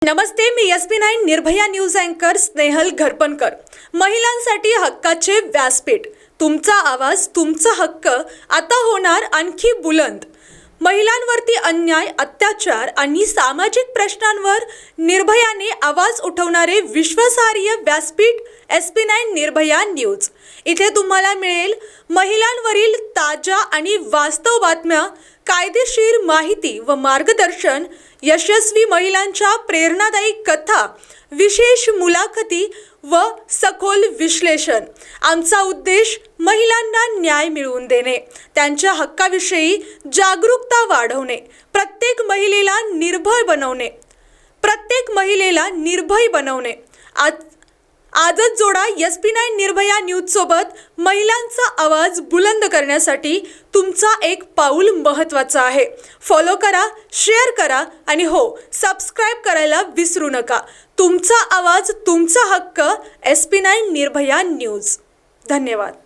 नमस्ते, मी SP9 Nirbhaya news अँकर स्नेहल घरपणकर। महिलांसाठी हक्काचे व्यासपीठ, तुमचा आवाज, तुमचा हक्क आता होणार आणखी बुलंद। महिलांवरती अन्याय, अत्याचार आणि सामाजिक प्रश्नांवर निर्भयाने आवाज उठवणारे विश्वासार्ह व्यासपीठ SP9 निर्भया न्यूज। इथे तुम्हाला मिळेल महिलांवरील ताजा आणि वास्तव बातम्या, कायदेशीर माहिती व मार्गदर्शन, यशस्वी महिलांच्या प्रेरणादायी कथा, विशेष मुलाखती व सखोल विश्लेषण। आमचा उद्देश महिलांना न्याय मिळवून देणे, त्यांच्या हक्काविषयी जागरूकता वाढवणे, प्रत्येक महिलेला निर्भय बनवणे। आजच जोडा SP9 निर्भया न्यूज सोबत। महिलांचा आवाज बुलंद करण्यासाठी तुमचा एक पाऊल महत्त्वाचा आहे। फॉलो करा, शेअर करा आणि सबस्क्राइब करायला विसरू नका। तुमचा आवाज, तुमचा हक्क, SP9 निर्भया न्यूज। धन्यवाद।